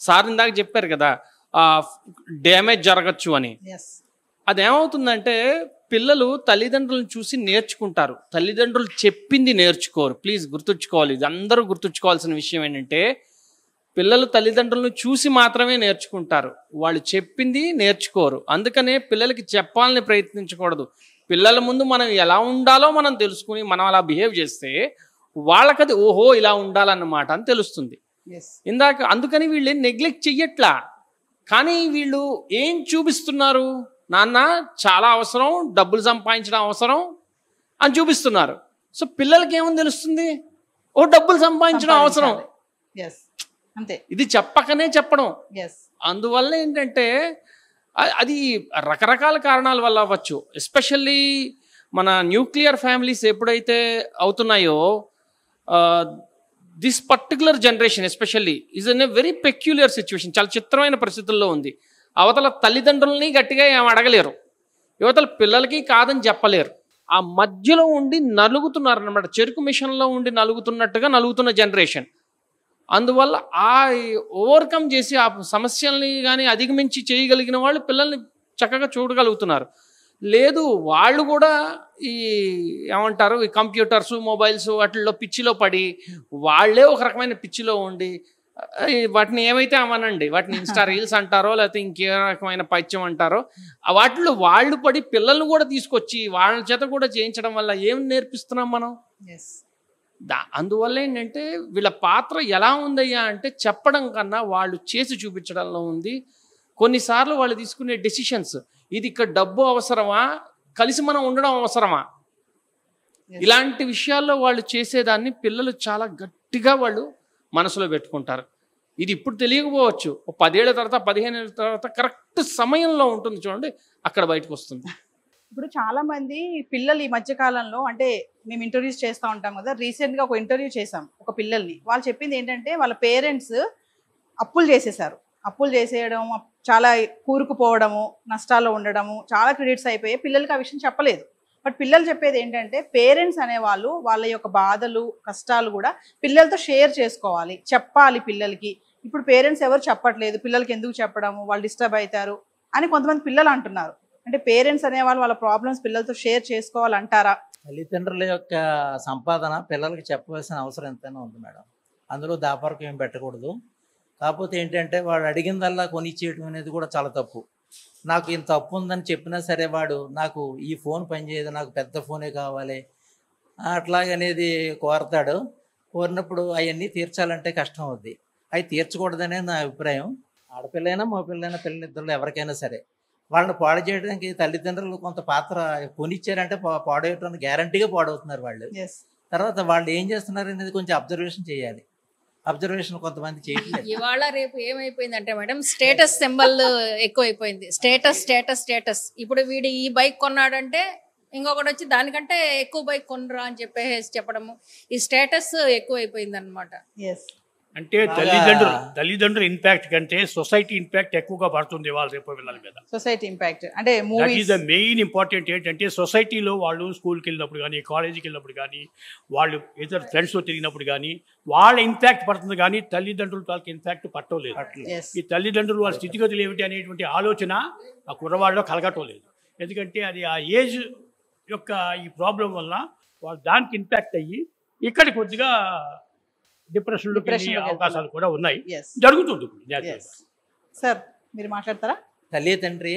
సార్ ఇందాక చెప్పారు కదా డ్యామేజ్ జరగచ్చు అని. అదేమవుతుందంటే పిల్లలు తల్లిదండ్రులను చూసి నేర్చుకుంటారు, తల్లిదండ్రులు చెప్పింది నేర్చుకోరు. ప్లీజ్ గుర్తుంచుకోవాలి, ఇది అందరూ గుర్తుంచుకోవాల్సిన విషయం ఏంటంటే పిల్లలు తల్లిదండ్రులను చూసి మాత్రమే నేర్చుకుంటారు, వాళ్ళు చెప్పింది నేర్చుకోరు. అందుకనే పిల్లలకి చెప్పాలని ప్రయత్నించకూడదు. పిల్లల ముందు మనం ఎలా ఉండాలో మనం తెలుసుకుని మనం అలా బిహేవ్ చేస్తే వాళ్ళకది ఓహో ఇలా ఉండాలన్నమాట అని తెలుస్తుంది. ఇందాక అందుకని వీళ్ళు నెగ్లెక్ట్ చెయ్యట్లా, కానీ వీళ్ళు ఏం చూపిస్తున్నారు, నాన్న చాలా అవసరం, డబ్బులు సంపాదించడం అవసరం అని చూపిస్తున్నారు. సో పిల్లలకి ఏమని తెలుస్తుంది, ఓ డబ్బులు సంపాదించడం అవసరం, ఇది చెప్పకనే చెప్పడం. అందువల్ల ఏంటంటే అది రకరకాల కారణాల వల్ల అవ్వచ్చు. ఎస్పెషల్లీ మన న్యూక్లియర్ ఫ్యామిలీస్ ఎప్పుడైతే అవుతున్నాయో this particular generation especially is in a very peculiar situation. చాలా చిత్రమైన పరిస్థితుల్లో ఉంది. అవతల తల్లిదండ్రులని గట్టిగా ఏం అడగలేరు, యువతల పిల్లలకి కాదని చెప్పలేరు. ఆ మధ్యలో ఉండి నలుగుతున్నారు అన్నమాట, చెరుకు మిషన్లో ఉండి నలుగుతున్నట్టుగా నలుగుతున్న జనరేషన్. అందువల్ల ఆ ఓవర్కమ్ చేసి ఆ సమస్యల్ని కానీ అధిగమించి చేయగలిగిన వాళ్ళు పిల్లల్ని చక్కగా చూడగలుగుతున్నారు. లేదు వాళ్ళు కూడా ఈ ఏమంటారు ఈ కంప్యూటర్స్ మొబైల్స్ వాటిల్లో పిచ్చిలో పడి వాళ్ళే ఒక రకమైన పిచ్చిలో ఉండి వాటిని ఏమైతే అవనండి, వాటిని ఇన్స్టా రీల్స్ అంటారో లేకపోతే ఇంకే రకమైన పైత్యం అంటారో, వాటిలో వాళ్ళు పడి పిల్లల్ని కూడా తీసుకొచ్చి వాళ్ళ చేత కూడా చేయించడం వల్ల ఏం నేర్పిస్తున్నాం మనం? అందువల్ల ఏంటంటే వీళ్ళ పాత్ర ఎలా ఉందయ్యా అంటే చెప్పడం కన్నా వాళ్ళు చేసి చూపించడంలో ఉంది. కొన్నిసార్లు వాళ్ళు తీసుకునే డెసిషన్స్, ఇది ఇక్కడ డబ్బు అవసరమా, కలిసి మనం ఉండడం అవసరమా, ఇలాంటి విషయాల్లో వాళ్ళు చేసేదాన్ని పిల్లలు చాలా గట్టిగా వాళ్ళు మనసులో పెట్టుకుంటారు. ఇది ఇప్పుడు తెలియకపోవచ్చు, 10 ఏళ్ల తర్వాత 15 ఏళ్ళ తర్వాత కరెక్ట్ సమయంలో ఉంటుంది చూడండి, అక్కడ బయటకు వస్తుంది. ఇప్పుడు చాలా మంది పిల్లలు ఈ మధ్య కాలంలో, అంటే మేము ఇంటర్వ్యూస్ చేస్తూ ఉంటాం కదా, రీసెంట్గా ఒక ఇంటర్వ్యూ చేసాం ఒక పిల్లల్ని. వాళ్ళు చెప్పింది ఏంటంటే వాళ్ళ పేరెంట్స్ అప్పులు చేసేయడం, చాలా కూరుకుపోవడము, నష్టాల్లో ఉండడము, చాలా క్రెడిట్స్ అయిపోయాయి. పిల్లలకి ఆ విషయం చెప్పలేదు. బట్ పిల్లలు చెప్పేది ఏంటంటే పేరెంట్స్ అనేవాళ్ళు వాళ్ళ యొక్క బాధలు కష్టాలు కూడా పిల్లలతో షేర్ చేసుకోవాలి, చెప్పాలి పిల్లలకి. ఇప్పుడు పేరెంట్స్ ఎవరు చెప్పట్లేదు, పిల్లలకి ఎందుకు చెప్పడము, వాళ్ళు డిస్టర్బ్ అవుతారు అని కొంతమంది పిల్లలు అంటున్నారు. అంటే పేరెంట్స్ అనేవాళ్ళు వాళ్ళ ప్రాబ్లమ్స్ పిల్లలతో షేర్ చేసుకోవాలంటారా? తల్లిదండ్రుల యొక్క సంపాదన పిల్లలకి చెప్పవలసిన అవసరం ఎంతైనా ఉంది మేడం. అందులో దాపరకు ఏం పెట్టకూడదు. కాకపోతే ఏంటంటే వాడు అడిగిందల్లా కొనిచ్చేయడం అనేది కూడా చాలా తప్పు. నాకు ఇంత అప్పు ఉందని చెప్పినా సరే వాడు నాకు ఈ ఫోన్ పనిచేయదు, నాకు పెద్ద ఫోనే కావాలి అట్లాగనేది కోరతాడు. కోరినప్పుడు అవన్నీ తీర్చాలంటే కష్టం అవుద్ది. అవి తీర్చకూడదనే నా అభిప్రాయం. ఆడపిల్లైనా మగపిల్లైనా పిల్లలిద్దరు ఎవరికైనా సరే వాళ్ళని పాడు చేయడానికి తల్లిదండ్రులు కొంత పాత్ర కొనిచ్చారంటే పాడేయటానికి గ్యారంటీగా పాడవుతున్నారు వాళ్ళు. తర్వాత వాళ్ళు ఏం చేస్తున్నారు అనేది కొంచెం అబ్జర్వేషన్ చేయాలి. అబ్జర్వేషన్ కొంతమంది చేయట్లేదు. ఇవాళ రేపు ఏమైపోయిందంటే మేడం, స్టేటస్ సింబల్ ఎక్కువైపోయింది. స్టేటస్. ఇప్పుడు వీడు ఈ బైక్ కొన్నాడంటే ఇంకొకటి వచ్చి దానికంటే ఎక్కువ బైక్ కొనరా అని చెప్పడము, ఈ స్టేటస్ ఎక్కువైపోయింది అనమాట. అంటే తల్లిదండ్రుల ఇంపాక్ట్ కంటే సొసైటీ ఇంపాక్ట్ ఎక్కువగా పడుతుంది వాళ్ళ రేపు పిల్లల మీద. సొసైటీ ఇంపాక్ట్ అంటే that is the main important. ఏంటంటే సొసైటీలో వాళ్ళు స్కూల్కి వెళ్ళినప్పుడు కానీ, కాలేజీకి వెళ్ళినప్పుడు కానీ, వాళ్ళు ఇతర ఫ్రెండ్స్తో తిరిగినప్పుడు కానీ వాళ్ళ ఇంపాక్ట్ పడుతుంది, కానీ తల్లిదండ్రుల వాళ్ళకి ఇంపాక్ట్ పట్టలేదు. ఈ తల్లిదండ్రులు వాళ్ళ స్థితిగతులు ఏమిటి అనేటువంటి ఆలోచన ఆ కుర్రవాళ్ళలో కలగటం లేదు. ఎందుకంటే అది ఆ ఏజ్ యొక్క ఈ ప్రాబ్లం వల్ల వాళ్ళు దానికి ఇంపాక్ట్ అయ్యి ఇక్కడ కొద్దిగా డిప్రెషన్లో అవకాశాలు కూడా ఉన్నాయి, జరుగుతుంది. సార్ మీరు మాట్లాడతారా? తల్లి తండ్రి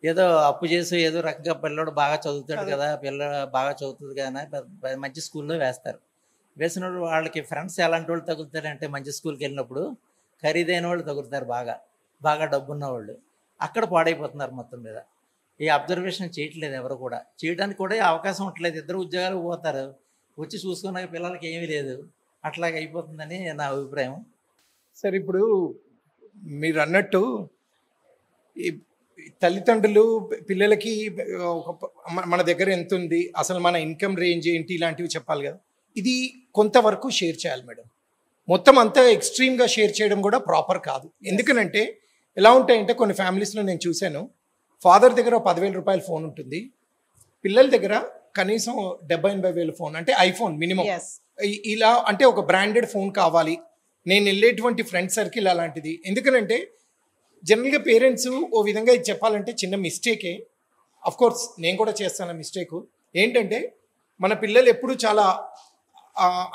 ఏదో అప్పు చేసి ఏదో రకంగా పిల్లడు బాగా చదువుతాడు కదా, పిల్ల బాగా చదువుతుంది కదా మంచి స్కూల్లో వేస్తారు. వేసినప్పుడు వాళ్ళకి ఫ్రెండ్స్ ఎలాంటి వాళ్ళు తగులుతారంటే మంచి స్కూల్కి వెళ్ళినప్పుడు ఖరీదైన వాళ్ళు తగులుతారు, బాగా డబ్బున్న వాళ్ళు. అక్కడ పాడైపోతున్నారు మొత్తం మీద. ఈ అబ్జర్వేషన్ చేయట్లేదు ఎవరు కూడా, చేయడానికి కూడా అవకాశం ఉండట్లేదు. ఇద్దరు ఉద్యోగాలు పోతారు, వచ్చి చూసుకున్న పిల్లలకి ఏమీ లేదు, అట్లాగే అయిపోతుందని నా అభిప్రాయం. సార్ ఇప్పుడు మీరు అన్నట్టు ఈ తల్లిదండ్రులు పిల్లలకి మన దగ్గర ఎంత ఉంది, అసలు మన ఇన్కమ్ రేంజ్ ఏంటి, ఇలాంటివి చెప్పాలి కదా. ఇది కొంతవరకు షేర్ చేయాలి మేడం. మొత్తం అంతా ఎక్స్ట్రీమ్గా షేర్ చేయడం కూడా ప్రాపర్ కాదు. ఎందుకనంటే ఎలా ఉంటాయంటే కొన్ని ఫ్యామిలీస్లో నేను చూశాను, ఫాదర్ దగ్గర 10,000 రూపాయల ఫోన్ ఉంటుంది, పిల్లల దగ్గర కనీసం 70,000-80,000 ఫోన్, అంటే ఐఫోన్ మినిమం. ఇలా అంటే ఒక బ్రాండెడ్ ఫోన్ కావాలి. నేను వెళ్ళేటువంటి ఫ్రెండ్ సర్కిల్ అలాంటిది. ఎందుకనంటే జనరల్గా పేరెంట్స్ ఓ విధంగా ఇది చెప్పాలంటే చిన్న మిస్టేకే. అఫ్కోర్స్ నేను కూడా చేస్తాను మిస్టేక్. ఏంటంటే మన పిల్లలు ఎప్పుడు చాలా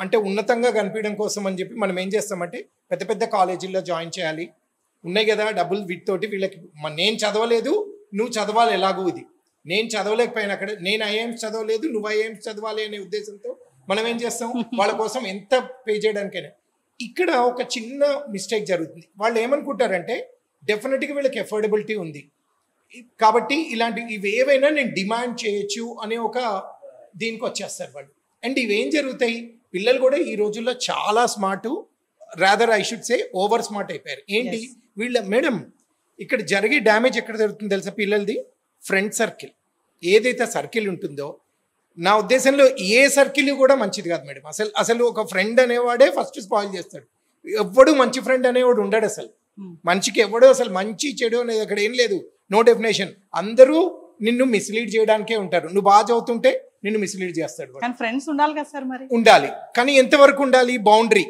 అంటే ఉన్నతంగా కనిపించడం కోసం అని చెప్పి మనం ఏం చేస్తామంటే పెద్ద పెద్ద కాలేజీల్లో జాయిన్ చేయాలి, ఉన్నాయి కదా డబ్బులు, వీటితోటి వీళ్ళకి నేను చదవలేదు నువ్వు చదవాలి, ఎలాగూ ఇది నేను చదవలేకపోయినా అక్కడ నేను ఐఏఎమ్స్ చదవలేదు నువ్వు ఐఏఎమ్స్ చదవాలి అనే ఉద్దేశంతో మనం ఏం చేస్తాం, వాళ్ళ కోసం ఎంత పే చేయడానికైనా. ఇక్కడ ఒక చిన్న మిస్టేక్ జరుగుతుంది. వాళ్ళు ఏమనుకుంటారంటే డెఫినెట్గా వీళ్ళకి ఎఫోర్డబిలిటీ ఉంది కాబట్టి ఇలాంటి ఇవేవైనా నేను డిమాండ్ చేయొచ్చు అనే ఒక దీనికి వచ్చేస్తారు వాళ్ళు. అండ్ ఇవేం జరుగుతాయి, పిల్లలు కూడా ఈ రోజుల్లో చాలా smart, rather I should say over smart అయిపోయారు. ఏంటి వీళ్ళ మేడం ఇక్కడ జరిగే డ్యామేజ్ ఎక్కడ జరుగుతుంది తెలుసా, పిల్లలది ఫ్రెండ్ సర్కిల్. ఏదైతే సర్కిల్ ఉంటుందో నా ఉద్దేశంలో ఏ సర్కిల్ కూడా మంచిది కాదు మేడం. అసలు ఒక ఫ్రెండ్ అనేవాడే ఫస్ట్ స్పాయిల్ చేస్తాడు. ఎవ్వడు మంచి ఫ్రెండ్ అనేవాడు ఉండడు. అసలు మనిషికి ఎవడో అసలు మంచి చెడు అనేది అక్కడ ఏం లేదు, నో డెఫినేషన్. అందరూ నిన్ను మిస్లీడ్ చేయడానికే ఉంటారు. నువ్వు బాగా చదువుతుంటే నిన్ను మిస్లీడ్ చేస్తాడు. ఫ్రెండ్స్ ఉండాలి కదా సార్, మరి ఉండాలి, కానీ ఎంతవరకు ఉండాలి, బౌండరీ.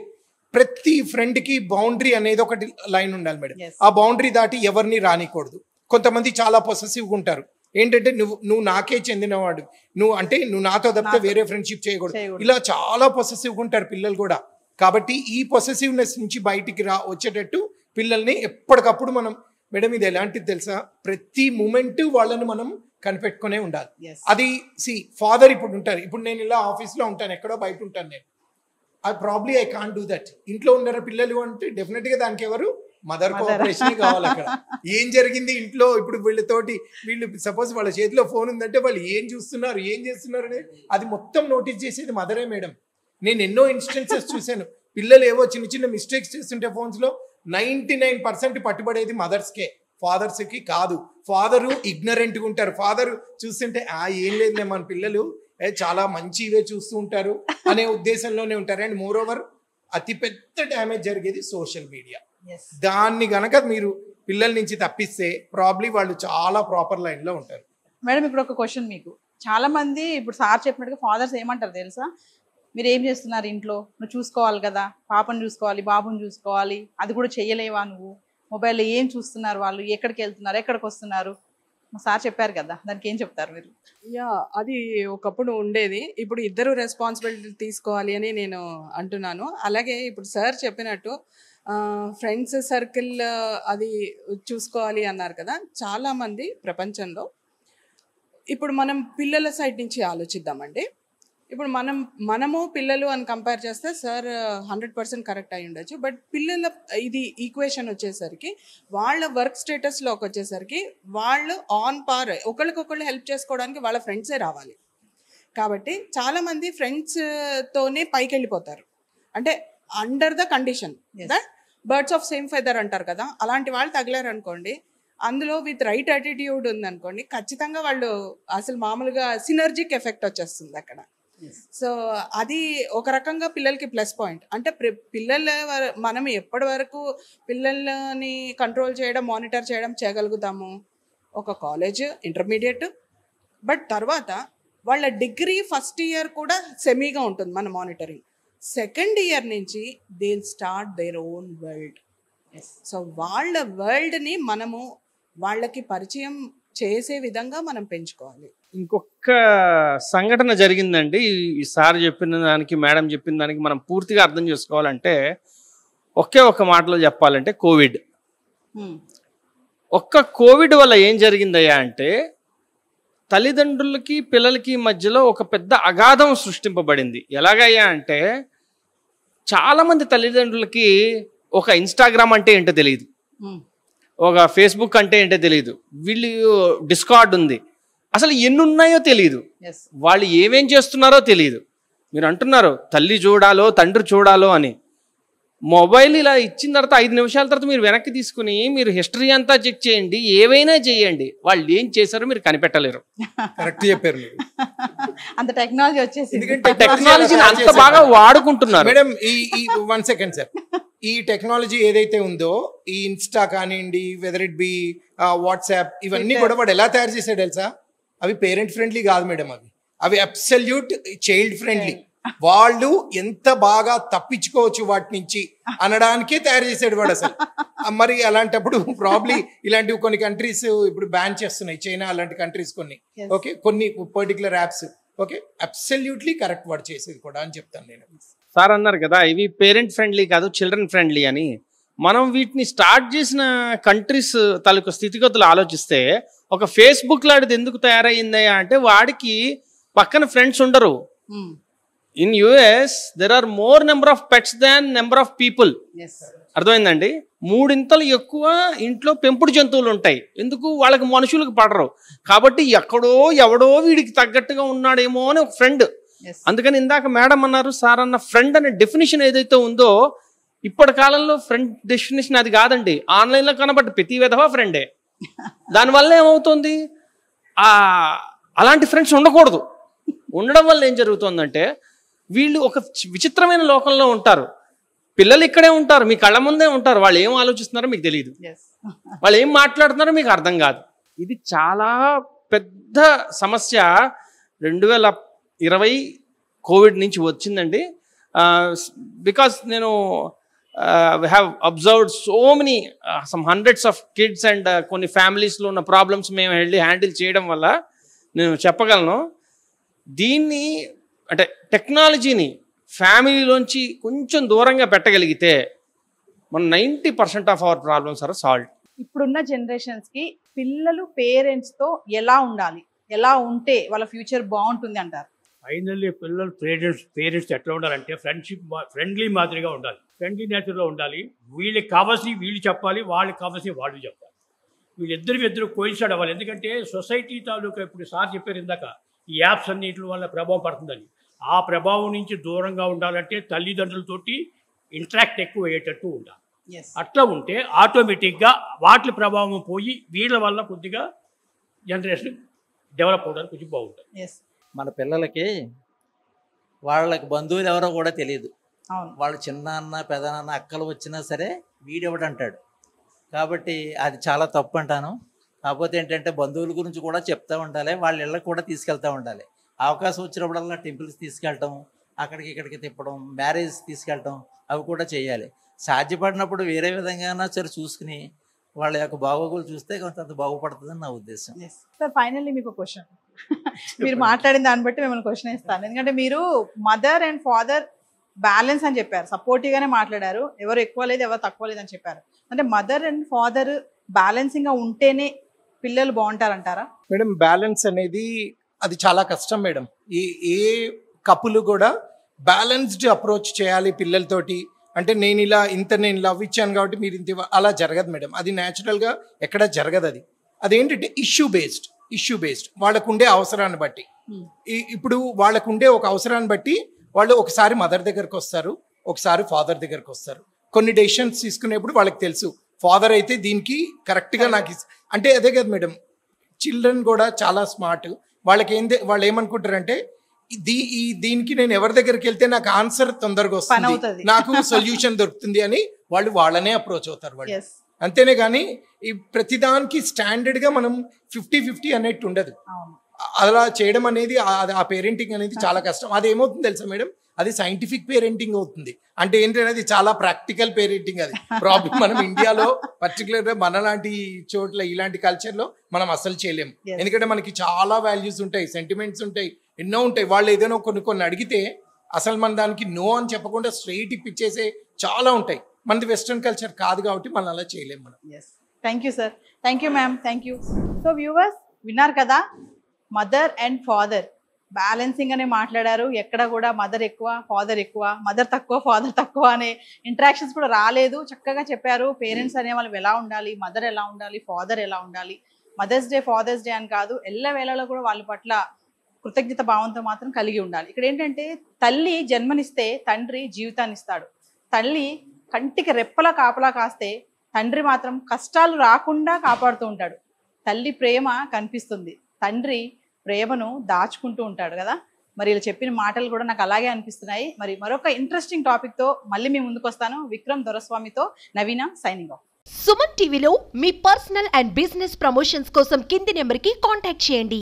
ప్రతి ఫ్రెండ్కి బౌండరీ అనేది ఒకటి లైన్ ఉండాలి మేడం. ఆ బౌండరీ దాటి ఎవరిని రానికూడదు. కొంతమంది చాలా పొసెసివ్గా ఉంటారు. ఏంటంటే నువ్వు నాకే చెందినవాడు, నువ్వు నాతో తప్పితే వేరే ఫ్రెండ్షిప్ చేయకూడదు, ఇలా చాలా పొసెసివ్గా ఉంటారు పిల్లలు కూడా. కాబట్టి ఈ పొసెసివ్నెస్ నుంచి బయటికి వచ్చేటట్టు పిల్లల్ని ఎప్పటికప్పుడు మనం, మేడం ఇది ఎలాంటిది తెలుసా, ప్రతి మూమెంట్ వాళ్ళని మనం కనిపెట్టుకునే ఉండాలి. Yes. అది ఫాదర్ ఇప్పుడు ఉంటారు, ఇప్పుడు నేను ఇలా ఆఫీస్లో ఉంటాను, ఎక్కడో బయట ఉంటాను నేను, ఐ కాంట్ డూ దట్. ఇంట్లో ఉన్న పిల్లలు అంటే డెఫినెట్గా దానికి ఎవరు, మదర్ కోఆపరేషన్ కావాలి. అక్కడ ఏం జరిగింది ఇంట్లో, ఇప్పుడు వీళ్ళు సపోజ్ వాళ్ళ చేతిలో ఫోన్ ఉందంటే వాళ్ళు ఏం చూస్తున్నారు, ఏం చేస్తున్నారు అనేది అది మొత్తం నోటీస్ చేసేది మదరే మేడం. నేను ఎన్నో ఇన్స్టెన్సెస్ చూశాను, పిల్లలు ఏవో చిన్న చిన్న మిస్టేక్స్ చేస్తుంటే ఫోన్స్లో 99% పట్టుబడేది మదర్స్కే, ఫాదర్స్కి కాదు. ఫాదరు ఇగ్నరెంట్గా ఉంటారు, ఫాదర్ చూస్తుంటే ఏం లేదులే మన పిల్లలు చాలా మంచివే చూస్తూ ఉంటారు అనే ఉద్దేశంలోనే ఉంటారు. అండ్ మోర్ ఓవర్ అతిపెద్ద డ్యామేజ్ జరిగేది సోషల్ మీడియా. దాన్ని గనక మీరు పిల్లల నుంచి తప్పిస్తే ప్రాబ్లీ వాళ్ళు చాలా ప్రాపర్ లైన్లో ఉంటారు. మేడం ఇప్పుడు ఒక క్వశ్చన్ మీకు, చాలా మంది ఇప్పుడు సార్ చెప్పినట్టుగా ఫాదర్స్ ఏమంటారు తెలుసా, మీరు ఏం చేస్తున్నారు ఇంట్లో, నువ్వు చూసుకోవాలి కదా, పాపను చూసుకోవాలి, బాబుని చూసుకోవాలి, అది కూడా చెయ్యలేవా నువ్వు, మొబైల్లో ఏం చూస్తున్నారు వాళ్ళు, ఎక్కడికి వెళ్తున్నారు, ఎక్కడికి వస్తున్నారు, సార్ చెప్పారు కదా, దానికి ఏం చెప్తారు మీరు? యా, అది ఒకప్పుడు ఉండేది, ఇప్పుడు ఇద్దరు రెస్పాన్సిబిలిటీ తీసుకోవాలి అని నేను అంటున్నాను. అలాగే ఇప్పుడు సార్ చెప్పినట్టు ఫ్రెండ్స్ సర్కిల్ అది చూసుకోవాలి అన్నారు కదా. చాలామంది ప్రపంచంలో ఇప్పుడు మనం పిల్లల సైడ్ నుంచి ఆలోచిద్దామండి. ఇప్పుడు మనము పిల్లలు అని కంపేర్ చేస్తే సార్ 100% కరెక్ట్ అయి ఉండొచ్చు. బట్ పిల్లల ఇది ఈక్వేషన్ వచ్చేసరికి వాళ్ళ వర్క్ స్టేటస్లోకి వచ్చేసరికి వాళ్ళు ఆన్ పార్ ఒకళ్ళకొకళ్ళు హెల్ప్ చేసుకోవడానికి వాళ్ళ ఫ్రెండ్సే రావాలి. కాబట్టి చాలామంది ఫ్రెండ్స్తోనే పైకి వెళ్ళిపోతారు. అంటే under the condition that birds of same feather అంటారు కదా, అలాంటి వాళ్ళు తగిలారు అనుకోండి, అందులో విత్ రైట్ యాటిట్యూడ్ ఉందనుకోండి, ఖచ్చితంగా వాళ్ళు అసలు మామూలుగా సినర్జిక్ ఎఫెక్ట్ వచ్చేస్తుంది అక్కడ. సో అది ఒక రకంగా పిల్లలకి ప్లస్ పాయింట్. అంటే మనం ఎప్పటి వరకు పిల్లల్ని కంట్రోల్ చేయడం, మానిటర్ చేయగలుగుతాము, ఒక కాలేజ్, ఇంటర్మీడియట్, బట్ తర్వాత వాళ్ళ డిగ్రీ ఫస్ట్ ఇయర్ కూడా సెమీగా ఉంటుంది మన మానిటరింగ్. సెకండ్ ఇయర్ నుంచి they start their own world. So వాళ్ళ వరల్డ్ని మనము వాళ్ళకి పరిచయం చేసే విధంగా మనం పెంచుకోవాలి. ఇంకొక సంఘటన జరిగిందండి ఈ సార్ చెప్పిన దానికి, మేడం చెప్పిన దానికి మనం పూర్తిగా అర్థం చేసుకోవాలంటే ఒకే ఒక మాటలో చెప్పాలంటే కోవిడ్. కోవిడ్ వల్ల ఏం జరిగిందయ్యా అంటే తల్లిదండ్రులకి పిల్లలకి మధ్యలో ఒక పెద్ద అగాధం సృష్టింపబడింది. ఎలాగయ్యా అంటే చాలామంది తల్లిదండ్రులకి ఒక ఇన్స్టాగ్రామ్ అంటే ఏంటో తెలియదు, ఒక ఫేస్బుక్ అంటే ఏంటో తెలియదు, వీళ్ళు డిస్కార్డ్ ఉంది, అసలు ఎన్ని ఉన్నాయో తెలియదు, వాళ్ళు ఏమేం చేస్తున్నారో తెలియదు. మీరు అంటున్నారు తల్లి చూడాలో తండ్రి చూడాలో అని, మొబైల్ ఇలా ఇచ్చిన తర్వాత 5 నిమిషాల తర్వాత మీరు వెనక్కి తీసుకుని మీరు హిస్టరీ అంతా చెక్ చేయండి, ఏవైనా చేయండి, వాళ్ళు ఏం చేశారో మీరు కనిపెట్టలేరు. కరెక్ట్ చెప్పారు మీరు. అంత టెక్నాలజీ వచ్చేసి టెక్నాలజీని అంత బాగా వాడుకుంటున్నారు. మేడం ఈ 1 సెకండ్ సార్, ఈ టెక్నాలజీ ఏదైతే ఉందో, ఈ ఇన్స్టా కానివ్వండి, వెదర్ ఇట్ బి వాట్సాప్, ఇవన్నీ కూడా వాడు ఎలా తయారు చేశాడు తెలుసా, అవి పేరెంట్ ఫ్రెండ్లీ కాదు మేడం, అవి అబ్సల్యూట్ చైల్డ్ ఫ్రెండ్లీ. వాళ్ళు ఎంత బాగా తప్పించుకోవచ్చు వాటి నుంచి అనడానికే తయారు చేసాడు వాడు అసలు. మరి అలాంటప్పుడు ప్రాబ్లీ ఇలాంటివి కొన్ని కంట్రీస్ ఇప్పుడు బ్యాన్ చేస్తున్నాయి, చైనా అలాంటి కంట్రీస్ కొన్ని, ఓకే, కొన్ని particular apps, okay, absolutely correct వాడు చేసేది కూడా అని చెప్తాను నేను. సార్ అన్నారు కదా ఇవి పేరెంట్ ఫ్రెండ్లీ కాదు చిల్డ్రన్ ఫ్రెండ్లీ అని. మనం వీటిని స్టార్ట్ చేసిన కంట్రీస్ తాలూకు స్థితిగతులు ఆలోచిస్తే ఒక ఫేస్బుక్ లాంటిది ఎందుకు తయారయ్యిందయ్యా అంటే వాడికి పక్కన ఫ్రెండ్స్ ఉండరు. In US there are more number of pets than number of people. అర్థమైందండి, 3 ఇంతలు ఎక్కువ ఇంట్లో పెంపుడు జంతువులు ఉంటాయి. ఎందుకు, వాళ్ళకి మనుషులకు పడరు కాబట్టి ఎక్కడో ఎవడో వీడికి తగ్గట్టుగా ఉన్నాడేమో అని ఒక ఫ్రెండ్. అందుకని ఇందాక మేడం అన్నారు, సార్ అన్న ఫ్రెండ్ అనే డెఫినేషన్ ఏదైతే ఉందో ఇప్పటి కాలంలో ఫ్రెండ్ డెఫినేషన్ అది కాదండి, ఆన్లైన్లో కనబట్టి ప్రతి విధవా ఫ్రెండే. దానివల్ల ఏమవుతుంది, అలాంటి ఫ్రెండ్స్ ఉండకూడదు. ఉండడం వల్ల ఏం జరుగుతుందంటే వీళ్ళు ఒక విచిత్రమైన లోకంలో ఉంటారు. పిల్లలు ఇక్కడే ఉంటారు, మీ కళ్ళ ముందే ఉంటారు, వాళ్ళు ఏం ఆలోచిస్తున్నారో మీకు తెలియదు, వాళ్ళు ఏం మాట్లాడుతున్నారో మీకు అర్థం కాదు. ఇది చాలా పెద్ద సమస్య 2020 కోవిడ్ నుంచి వచ్చిందండి. బికాస్ నేను have observed so many some hundreds of kids and కొన్ని ఫ్యామిలీస్లో ఉన్న ప్రాబ్లమ్స్ మేము వెళ్ళి హ్యాండిల్ చేయడం వల్ల నేను చెప్పగలను, దీన్ని అంటే టెక్నాలజీని ఫ్యామిలీలోంచి కొంచెం దూరంగా పెట్టగలిగితే మన 90% of our problems are solve. ఇప్పుడున్న జనరేషన్స్ కి పిల్లలు పేరెంట్స్ తో ఎలా ఉండాలి, ఎలా ఉంటే వాళ్ళ ఫ్యూచర్ బాగుంటుంది అంటారు? ఫైనల్లీ పిల్లలు పేరెంట్స్ ఎట్లా ఉండాలంటే ఫ్రెండ్లీ మాదిరిగా ఉండాలి, ఫ్రెండ్లీ నేచర్లో ఉండాలి. వీళ్ళకి కావాల్సి వీళ్ళు చెప్పాలి, వాళ్ళకి కావాల్సి వాళ్ళు చెప్పాలి. వీళ్ళిద్దరు కోయిన్సైడ్ అవ్వాలి. ఎందుకంటే సొసైటీ తాలూకా ఇప్పుడు సార్ చెప్పారు ఇందాక ఈ యాప్స్ అన్నిటి వల్ల ప్రభావం పడుతుందని. ఆ ప్రభావం నుంచి దూరంగా ఉండాలంటే తల్లిదండ్రులతోటి ఇంటరాక్ట్ ఎక్కువ అయ్యేటట్టు ఉండాలి. అట్లా ఉంటే ఆటోమేటిక్గా వాటి ప్రభావం పోయి వీళ్ళ వల్ల కొద్దిగా జనరేషన్ డెవలప్ అవడానికి కొంచెం బాగుంటుంది. మన పిల్లలకి వాళ్ళకి బంధువులు ఎవరో కూడా తెలియదు. వాళ్ళు చిన్నాన్న పెదనాన్న అక్కలు వచ్చినా సరే వీడెవడంటాడు. కాబట్టి అది చాలా తప్పు అంటాను. కాకపోతే ఏంటంటే బంధువుల గురించి కూడా చెప్తూ ఉండాలి, వాళ్ళ ఇళ్ళకి కూడా తీసుకెళ్తూ ఉండాలి. అవకాశం వచ్చినప్పుడల్లా టెంపుల్స్ తీసుకెళ్ళటం, అక్కడికి ఇక్కడికి తిప్పడం, మ్యారేజ్ తీసుకెళ్ళటం అవి కూడా చేయాలి. సాధ్యపడినప్పుడు వేరే విధంగా సరే చూసుకుని వాళ్ళ యొక్క బాగోగులు చూస్తే కొంత బాగుపడుతుందని నా ఉద్దేశం. సార్ ఫైనల్లీ మీకు క్వశ్చన్, మీరు మాట్లాడిన దాన్ని బట్టి మిమ్మల్ని క్వశ్చన్ ఇస్తాను. ఎందుకంటే మీరు మదర్ అండ్ ఫాదర్ బ్యాలెన్స్ అని చెప్పారు, సపోర్టివ్ గానే మాట్లాడారు, ఎవరు ఎక్కువ లేదు ఎవరు తక్కువ లేదు అని చెప్పారు. అంటే మదర్ అండ్ ఫాదర్ బ్యాలెన్సింగ్ గా ఉంటేనే పిల్లలు బాగుంటారంటారా మేడం? బ్యాలెన్స్ అనేది అది చాలా కష్టం మేడం. ఏ కపుల్ కూడా బ్యాలెన్స్డ్ అప్రోచ్ చేయాలి పిల్లలతోటి. అంటే నేను లవ్ ఇచ్చాను కాబట్టి మీరు ఇంత అలా జరగదు మేడం. అది న్యాచురల్గా ఎక్కడ జరగదు. అదేంటంటే ఇష్యూ బేస్డ్ వాళ్ళకు ఉండే అవసరాన్ని బట్టి. ఇప్పుడు వాళ్ళకు ఉండే ఒక అవసరాన్ని బట్టి వాళ్ళు ఒకసారి మదర్ దగ్గరకు వస్తారు, ఒకసారి ఫాదర్ దగ్గరకు వస్తారు. కొన్ని డెసిషన్స్ తీసుకునేప్పుడు వాళ్ళకి తెలుసు ఫాదర్ అయితే దీనికి కరెక్ట్గా నాకు అంటే అదే కదా మేడం. చిల్డ్రన్ కూడా చాలా స్మార్ట్. వాళ్ళు ఏమనుకుంటారంటే దీనికి నేను ఎవరి దగ్గరికి వెళ్తే నాకు ఆన్సర్ తొందరగా వస్తుంది, నాకు సొల్యూషన్ దొరుకుతుంది అని వాళ్ళనే అప్రోచ్ అవుతారు వాళ్ళు. అంతేనే కానీ ఈ ప్రతిదానికి స్టాండర్డ్ గా మనం 50-50 అన్నట్టు ఉండదు. అలా చేయడం అనేది ఆ పేరెంటింగ్ అనేది చాలా కష్టం. అది ఏమవుతుంది తెలుసా మేడం, అది సైంటిఫిక్ పేరెంటింగ్ అవుతుంది. అంటే ఏంటంటే అది చాలా ప్రాక్టికల్ పేరెంటింగ్. అది ప్రాబ్లం మనం ఇండియాలో పర్టికులర్గా మనలాంటి చోట్ల ఇలాంటి కల్చర్లో మనం అసలు చేయలేము. ఎందుకంటే మనకి చాలా వాల్యూస్ ఉంటాయి, సెంటిమెంట్స్ ఉంటాయి, ఎన్నో ఉంటాయి. వాళ్ళు ఏదైనా కొన్ని అడిగితే అసలు మన దానికి నో అని చెప్పకుండా స్ట్రైట్ ఇప్పించేసే చాలా ఉంటాయి. మనది వెస్ట్రన్ కల్చర్ కాదు కాబట్టి మనం అలా చేయలేము మనం. Thank you sir, thank you ma'am, thank you. So viewers విన్నారు కదా, మదర్ అండ్ ఫాదర్ బ్యాలెన్సింగ్ అనే మాట్లాడారు. ఎక్కడ కూడా మదర్ ఎక్కువ ఫాదర్ ఎక్కువ, మదర్ తక్కువ ఫాదర్ తక్కువ అనే ఇంటరాక్షన్స్ కూడా రాలేదు. చక్కగా చెప్పారు పేరెంట్స్ అనే వాళ్ళు ఎలా ఉండాలి, మదర్ ఎలా ఉండాలి, ఫాదర్ ఎలా ఉండాలి. మదర్స్ డే ఫాదర్స్ డే అని కాదు, ఎల్లవేళలో కూడా వాళ్ళ పట్ల కృతజ్ఞత భావంతో మాత్రం కలిగి ఉండాలి. ఇక్కడ ఏంటంటే తల్లి జన్మనిస్తే తండ్రి జీవితాన్ని ఇస్తాడు. తల్లి కంటికి రెప్పలా కాపలా కాస్తే తండ్రి మాత్రం కష్టాలు రాకుండా కాపాడుతూ ఉంటాడు. తల్లి ప్రేమ కనిపిస్తుంది, తండ్రి ప్రేమను దాచుకుంటూ ఉంటాడు కదా. మరి ఇలా చెప్పిన మాటలు కూడా నాకు అలాగే అనిపిస్తున్నాయి. మరి మరొక ఇంట్రెస్టింగ్ టాపిక్తో మళ్ళీ మీ ముందుకు వస్తాను. విక్రమ్ దొరస్వామితో నవీన సైనింగ్ ఆఫ్. సుమన్ టీవీలో మీ పర్సనల్ అండ్ బిజినెస్ ప్రమోషన్స్ కోసం కింది నెంబర్కి కాంటాక్ట్ చేయండి.